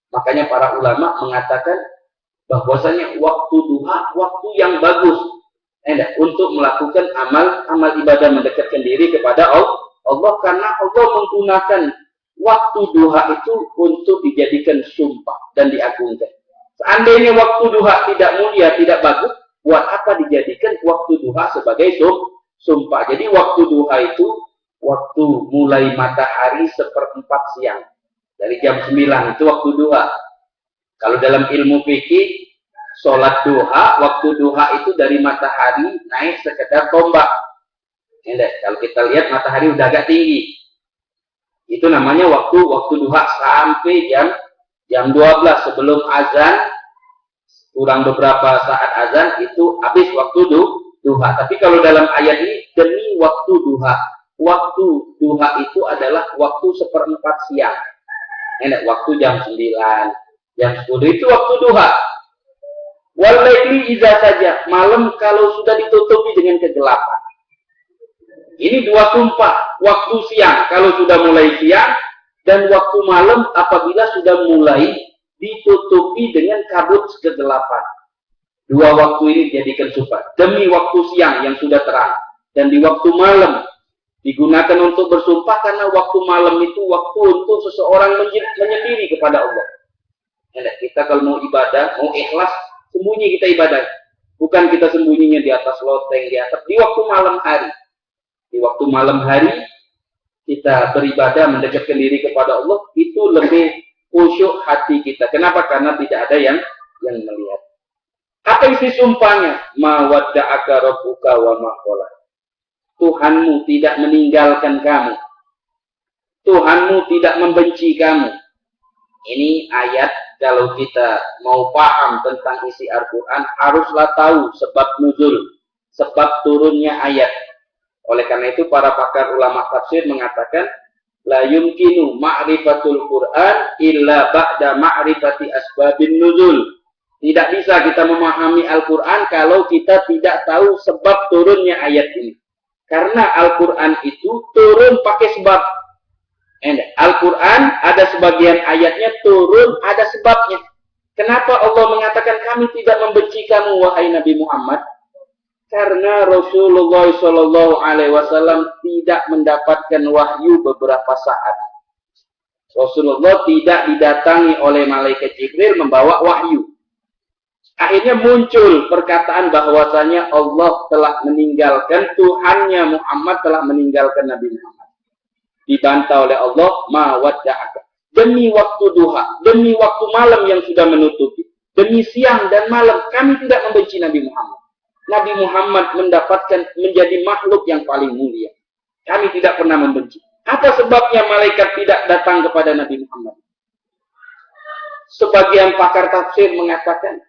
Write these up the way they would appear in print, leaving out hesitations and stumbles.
Makanya para ulama mengatakan bahwasanya waktu duha waktu yang bagus untuk melakukan amal ibadah mendekatkan diri kepada Allah, karena Allah menggunakan waktu duha itu untuk dijadikan sumpah dan diagungkan. Seandainya waktu duha tidak mulia, tidak bagus, buat apa dijadikan waktu duha sebagai sumpah? Jadi waktu duha itu waktu mulai matahari 1/4 siang. Dari jam 9 itu waktu duha. Kalau dalam ilmu fikih, sholat duha, waktu duha itu dari matahari naik sekedar tombak. Kalau kita lihat matahari udah agak tinggi. Itu namanya waktu duha sampai jam 12 sebelum azan, kurang beberapa saat azan itu habis waktu duha. Tapi kalau dalam ayat ini demi waktu duha. Waktu duha itu adalah waktu 1/4 siang. Waktu jam 9, jam 10 itu waktu duha. Walaili idza saja, malam kalau sudah ditutupi dengan kegelapan. Ini dua sumpah, waktu siang kalau sudah mulai siang, dan waktu malam apabila sudah mulai ditutupi dengan kabut kegelapan. Dua waktu ini dijadikan sumpah. Demi waktu siang yang sudah terang, dan di waktu malam digunakan untuk bersumpah karena waktu malam itu waktu untuk seseorang menyendiri kepada Allah. Kita kalau mau ibadah, mau ikhlas, sembunyi kita ibadah. Bukan kita sembunyinya di atas loteng, di atas. Di waktu malam hari. Di waktu malam hari, kita beribadah, mendekatkan diri kepada Allah, itu lebih khusyuk hati kita. Kenapa? Karena tidak ada yang melihat. Apa isi sumpahnya? Ma wadda'aka rabbuka wa ma qala. Tuhanmu tidak meninggalkan kamu. Tuhanmu tidak membenci kamu. Ini ayat, kalau kita mau paham tentang isi Al-Quran, haruslah tahu sebab nuzul, sebab turunnya ayat. Oleh karena itu, para pakar ulama tafsir mengatakan, la yumkinu ma'rifatul Quran illa ba'da ma'rifati asbabin nuzul. Tidak bisa kita memahami Al-Quran kalau kita tidak tahu sebab turunnya ayat ini. Karena Al-Quran itu turun pakai sebab. Al-Quran ada sebagian ayatnya turun ada sebabnya. Kenapa Allah mengatakan kami tidak membenci kamu wahai Nabi Muhammad? Karena Rasulullah SAW tidak mendapatkan wahyu beberapa saat. Rasulullah tidak didatangi oleh malaikat Jibril membawa wahyu. Akhirnya muncul perkataan bahwasanya Allah telah meninggalkan, Tuhannya Muhammad telah meninggalkan Nabi Muhammad. Dibantah oleh Allah, ma wadda'aka. Demi waktu duha, demi waktu malam yang sudah menutupi, demi siang dan malam, kami tidak membenci Nabi Muhammad. Nabi Muhammad mendapatkan menjadi makhluk yang paling mulia. Kami tidak pernah membenci. Apa sebabnya malaikat tidak datang kepada Nabi Muhammad? Sebagian pakar tafsir mengatakan,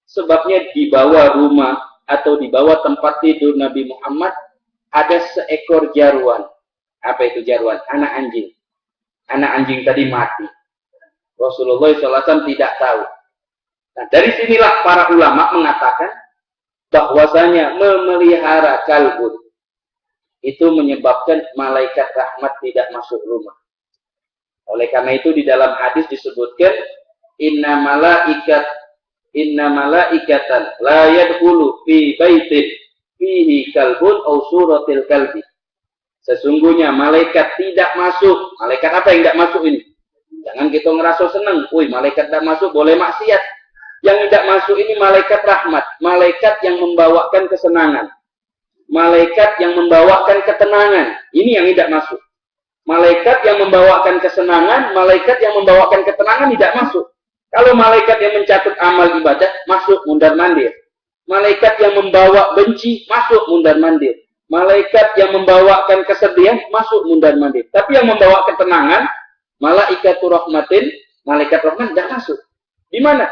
sebabnya di bawah rumah atau di bawah tempat tidur Nabi Muhammad ada seekor jarwan. Apa itu jarwan? Anak anjing. Anak anjing tadi mati. Rasulullah SAW tidak tahu. Nah, dari sinilah para ulama mengatakan bahwasanya memelihara kalbun itu menyebabkan malaikat rahmat tidak masuk rumah. Oleh karena itu di dalam hadis disebutkan inna malaikatan la yadkhulu fi baitin fihi kalbun aw suratil kalbi. Sesungguhnya malaikat tidak masuk. Malaikat apa yang tidak masuk ini? Jangan kita ngerasa senang. Wih, malaikat tidak masuk boleh maksiat. Yang tidak masuk ini malaikat rahmat. Malaikat yang membawakan kesenangan. Malaikat yang membawakan ketenangan. Ini yang tidak masuk. Malaikat yang membawakan kesenangan, malaikat yang membawakan ketenangan tidak masuk. Kalau malaikat yang mencatat amal ibadah, masuk mundar-mandir. Malaikat yang membawa benci, masuk mundar-mandir. Malaikat yang membawakan kesedihan, masuk mundar-mandir. Tapi yang membawa ketenangan, malaikatur rahmatin, malaikat rahmat tidak masuk. Di mana?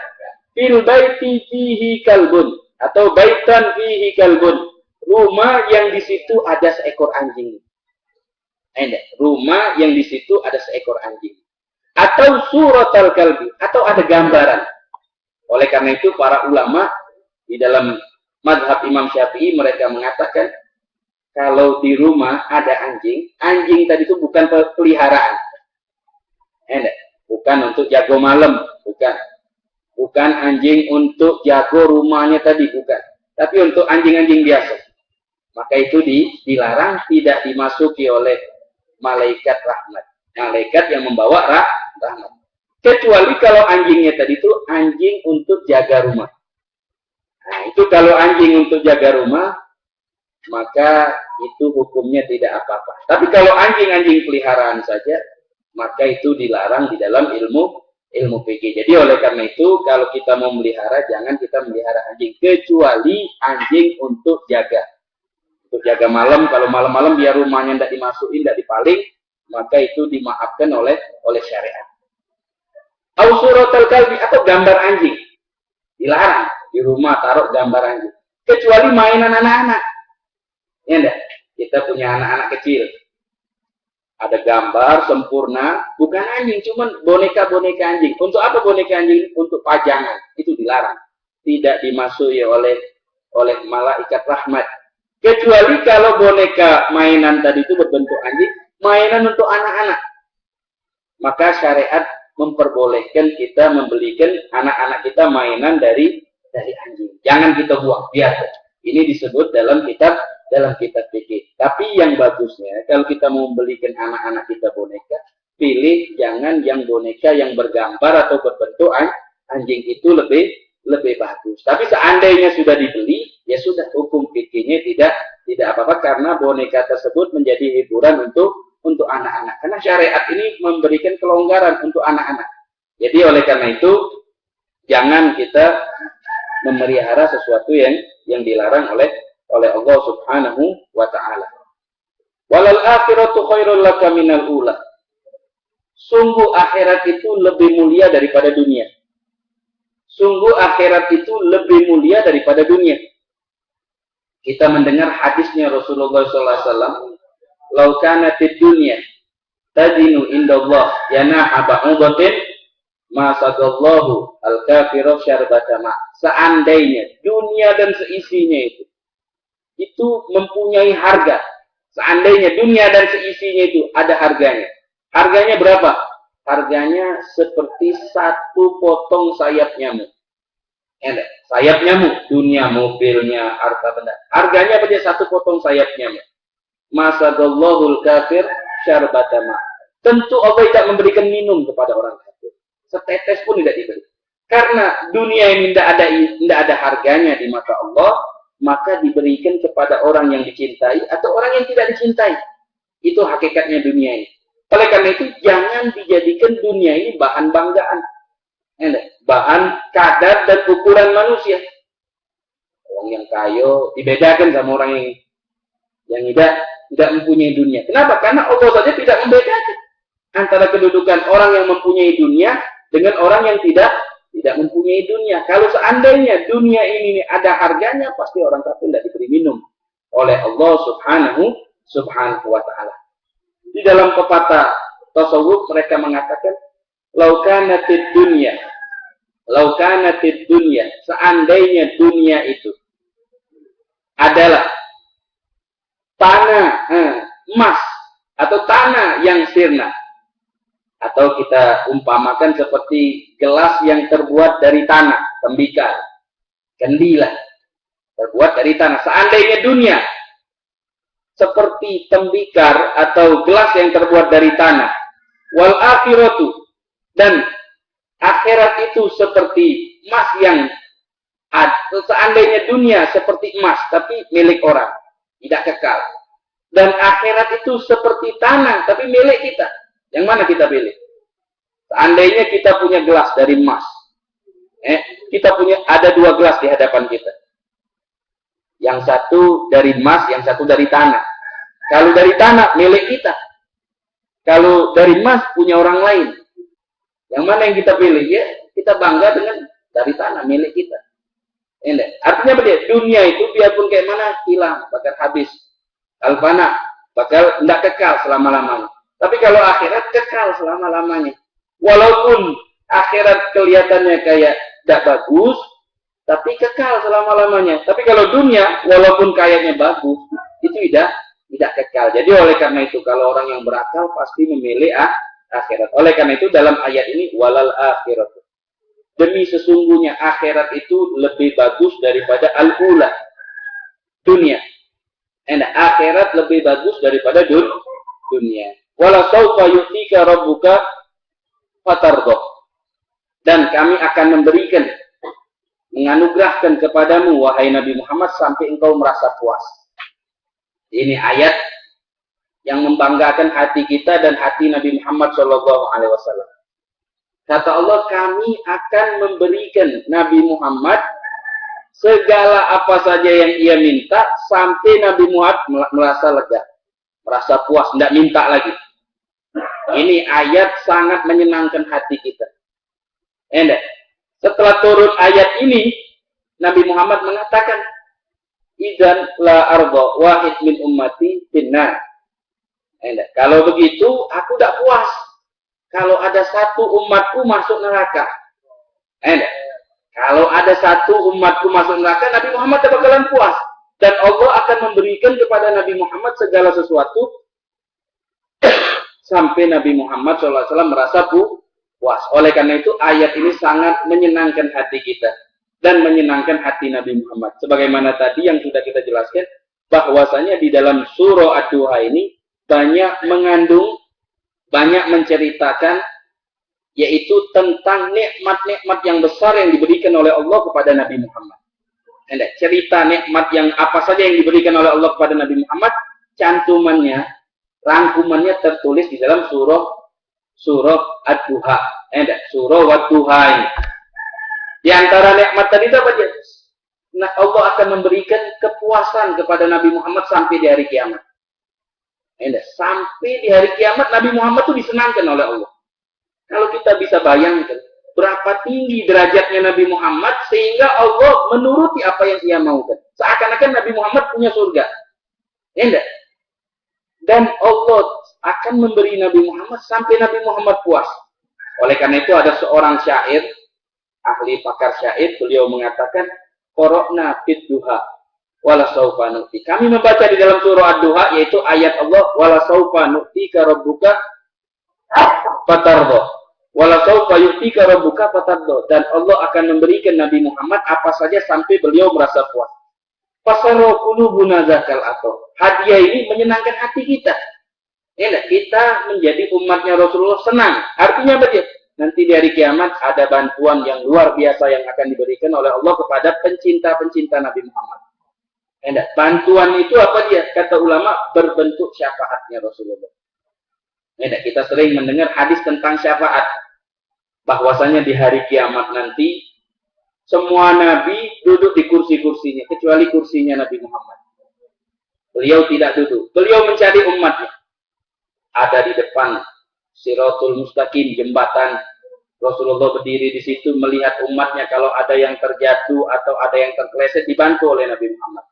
Fil baiti fihi kalbun. Atau baitan fihi kalbun. Rumah yang di situ ada seekor anjing. Rumah yang di situ ada seekor anjing. Atau suratul kalbi. Atau ada gambaran. Oleh karena itu para ulama di dalam mazhab Imam Syafi'i mereka mengatakan kalau di rumah ada anjing, anjing tadi itu bukan peliharaan. Bukan untuk jago malam. bukan. Bukan anjing untuk jago rumahnya tadi, bukan. Tapi untuk anjing-anjing biasa. Maka itu dilarang, tidak dimasuki oleh malaikat rahmat. Malaikat yang membawa rahmat. Kecuali kalau anjingnya tadi itu anjing untuk jaga rumah. Nah, itu kalau anjing untuk jaga rumah, maka itu hukumnya tidak apa-apa. Tapi kalau anjing-anjing peliharaan saja, maka itu dilarang di dalam ilmu fikih. Jadi oleh karena itu, kalau kita mau melihara, jangan kita melihara anjing. Kecuali anjing untuk jaga. Untuk jaga malam, kalau malam-malam biar rumahnya tidak dimasukin, tidak dipaling, maka itu dimaafkan oleh syariat. Ausuratul kalbi atau gambar anjing. Dilarang. Di rumah taruh gambar anjing. Kecuali mainan anak-anak. Ya enggak? Kita punya anak-anak kecil. Ada gambar sempurna, bukan anjing, cuman boneka-boneka anjing. Untuk apa boneka anjing? Untuk pajangan. Itu dilarang. Tidak dimasuki oleh malaikat rahmat. Kecuali kalau boneka mainan tadi itu berbentuk anjing, mainan untuk anak-anak. Maka syariat memperbolehkan kita membelikan anak-anak kita mainan dari anjing. Jangan kita buang, biarkan. Ini disebut dalam kitab fikih. Tapi yang bagusnya, kalau kita mau membelikan anak-anak kita boneka, pilih jangan yang boneka yang bergambar atau berbentuk anjing, itu lebih bagus. Tapi seandainya sudah dibeli, ya sudah, hukum fikihnya tidak apa-apa, karena boneka tersebut menjadi hiburan untuk anak-anak. Karena syariat ini memberikan kelonggaran untuk anak-anak. Jadi oleh karena itu, jangan kita memelihara sesuatu yang dilarang oleh Allah Subhanahu wa ta'ala. Walal akhiratu khairul laka minal ula. Sungguh akhirat itu lebih mulia daripada dunia. Sungguh akhirat itu lebih mulia daripada dunia. Kita mendengar hadisnya Rasulullah SAW. Lau kanatid dunya tadinu indallah yana'a ba'udatin ma sadallahu al-kafiru syarbata ma. Seandainya dunia dan seisinya itu mempunyai harga. Seandainya dunia dan seisinya itu ada harganya. Harganya berapa? Harganya seperti satu potong sayap nyamuk. Sayap nyamuk, dunia, mobilnya, harta benda. Harganya apa dia? Satu potong sayap nyamuk. Masadallahul kafir syarbatama. Tentu Allah tidak memberikan minum kepada orang kafir. Setetes pun tidak diberi. Karena dunia ini tidak ada harganya di mata Allah, maka diberikan kepada orang yang dicintai atau orang yang tidak dicintai. Itu hakikatnya dunia ini. Oleh karena itu, jangan dijadikan dunia ini bahan banggaan. Bahan kadar dan ukuran manusia. Orang yang kaya dibedakan sama orang yang tidak mempunyai dunia. Kenapa? Karena Allah saja tidak membedakan antara kedudukan orang yang mempunyai dunia dengan orang yang tidak mempunyai dunia. Kalau seandainya dunia ini ada harganya, pasti orang kafir tidak diberi minum oleh Allah Subhanahu wa ta'ala. Di dalam pepatah tasawuf mereka mengatakan, laukanatid dunya, seandainya dunia itu adalah tanah emas atau tanah yang sirna, atau kita umpamakan seperti gelas yang terbuat dari tanah, tembikar, kendilah, terbuat dari tanah. Seandainya dunia seperti tembikar atau gelas yang terbuat dari tanah, wal akhiratu, dan akhirat itu seperti emas yang seandainya dunia seperti emas tapi milik orang, tidak kekal, dan akhirat itu seperti tanah tapi milik kita. Yang mana kita pilih? Seandainya kita punya gelas dari emas, kita ada dua gelas di hadapan kita. Yang satu dari emas, yang satu dari tanah. Kalau dari tanah, milik kita. Kalau dari emas, punya orang lain. Yang mana yang kita pilih? Ya, kita bangga dengan dari tanah, milik kita. Artinya apa dia? Dunia itu biarpun kayak mana, hilang, bakal habis. Al-fana, bakal tidak kekal selama-lamanya. Tapi kalau akhirat, kekal selama-lamanya. Walaupun akhirat kelihatannya kayak tidak bagus, tapi kekal selama-lamanya. Tapi kalau dunia, walaupun kayaknya bagus, itu tidak kekal. Jadi oleh karena itu, kalau orang yang berakal pasti memilih akhirat. Oleh karena itu dalam ayat ini, walal akhirat. demi sesungguhnya akhirat itu lebih bagus daripada al-ula, dunia. Akhirat lebih bagus daripada dunia. Wala sawfa yu'tika rabbuka fatardah. Dan kami akan memberikan, menganugerahkan kepadamu wahai Nabi Muhammad sampai engkau merasa puas. Ini ayat yang membanggakan hati kita dan hati Nabi Muhammad SAW. Kata Allah, kami akan memberikan Nabi Muhammad segala apa saja yang ia minta sampai Nabi Muhammad merasa lega, merasa puas, tidak minta lagi. Ini ayat sangat menyenangkan hati kita. Setelah turun ayat ini, Nabi Muhammad mengatakan, idzan la arda wahid min ummati finnar. Kalau begitu, aku tidak puas kalau ada satu umatku masuk neraka. Kalau ada satu umatku masuk neraka, Nabi Muhammad tidak bakalan puas. Dan Allah akan memberikan kepada Nabi Muhammad segala sesuatu sampai Nabi Muhammad SAW merasa puas. Oleh karena itu, ayat ini sangat menyenangkan hati kita dan menyenangkan hati Nabi Muhammad. Sebagaimana tadi yang sudah kita jelaskan, bahwasanya di dalam surah Ad-Duha ini banyak mengandung, banyak menceritakan, yaitu tentang nikmat-nikmat yang besar yang diberikan oleh Allah kepada Nabi Muhammad. Cerita nikmat yang apa saja yang diberikan oleh Allah kepada Nabi Muhammad, cantumannya, rangkumannya tertulis di dalam surah Ad-Duha. Surah Ad-Duha ini. Di antara nikmat tadi itu apa aja? Nah, Allah akan memberikan kepuasan kepada Nabi Muhammad sampai di hari kiamat. Sampai di hari kiamat Nabi Muhammad itu disenangkan oleh Allah. Kalau kita bisa bayangkan berapa tinggi derajatnya Nabi Muhammad sehingga Allah menuruti apa yang ia maukan. Seakan-akan Nabi Muhammad punya surga. Dan Allah akan memberi Nabi Muhammad sampai Nabi Muhammad puas. Oleh karena itu ada seorang syair, ahli pakar syair, beliau mengatakan, qara'na fid duha wala sawfa nu'ti. Kami membaca di dalam surah Ad-Duha yaitu ayat Allah, wala sawfa nu'tika rabbuka fatardah. Wala sawfa yu'tika rabbuka fatardah. Dan Allah akan memberikan Nabi Muhammad apa saja sampai beliau merasa puas. Fasara qulubuna zakal ato. Hadiah ini menyenangkan hati kita. Kita menjadi umatnya Rasulullah senang. Artinya apa dia? Nanti di hari kiamat ada bantuan yang luar biasa yang akan diberikan oleh Allah kepada pencinta-pencinta Nabi Muhammad. Bantuan itu apa dia? Kata ulama, berbentuk syafaatnya Rasulullah. Kita sering mendengar hadis tentang syafaat. Bahwasanya di hari kiamat nanti semua nabi duduk di kursi-kursinya kecuali kursinya Nabi Muhammad. Beliau tidak duduk. Beliau mencari umatnya. Ada di depan Siratul Mustaqim, jembatan. Rasulullah berdiri di situ melihat umatnya kalau ada yang terjatuh atau ada yang terkeleset dibantu oleh Nabi Muhammad.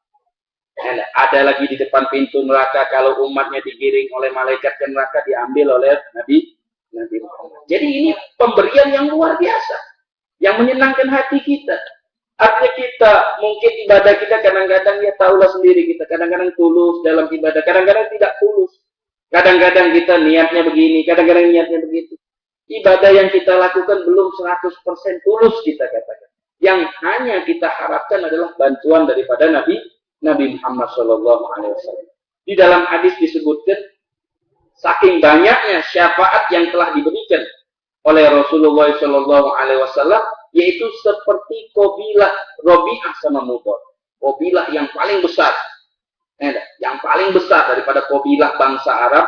Ada lagi di depan pintu neraka kalau umatnya digiring oleh malaikat ke neraka diambil oleh Nabi Muhammad. Jadi ini pemberian yang luar biasa yang menyenangkan hati kita. Artinya kita mungkin ibadah kita kadang-kadang ya tahulah sendiri kita kadang-kadang tulus dalam ibadah, kadang-kadang tidak tulus. Kadang-kadang kita niatnya begini, kadang-kadang niatnya begitu. Ibadah yang kita lakukan belum 100% tulus kita katakan. Yang hanya kita harapkan adalah bantuan daripada Nabi Muhammad SAW. Di dalam hadis disebutkan, saking banyaknya syafaat yang telah diberikan oleh Rasulullah SAW, yaitu seperti Qabilah Rabi'ah sama Mudhar. Qabilah yang paling besar. Yang paling besar daripada Qabilah bangsa Arab,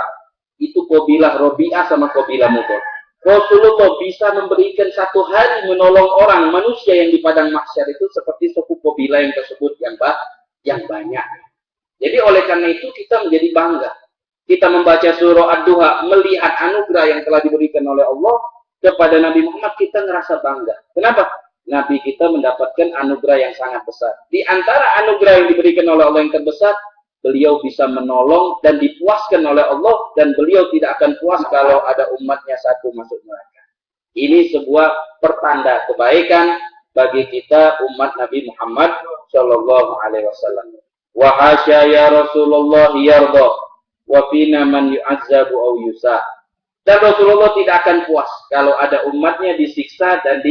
itu Qabilah Rabi'ah sama Qabilah Mudhar. Rasulullah bisa memberikan satu hari menolong orang, manusia yang di padang mahsyar itu seperti suku Qabilah yang tersebut yang banyak. Jadi oleh karena itu kita menjadi bangga. Kita membaca surah Ad-Duha, melihat anugerah yang telah diberikan oleh Allah kepada Nabi Muhammad, kita ngerasa bangga. Kenapa? Nabi kita mendapatkan anugerah yang sangat besar. Di antara anugerah yang diberikan oleh Allah yang terbesar, beliau bisa menolong dan dipuaskan oleh Allah, dan beliau tidak akan puas kalau ada umatnya satu masuk neraka. Ini sebuah pertanda kebaikan bagi kita umat Nabi Muhammad Shallallahu Alaihi Wasallam. Wa hasya ya Rasulullah yarda wa fina man yu'azzabu aw yusa. Dan Rasulullah tidak akan puas kalau ada umatnya disiksa dan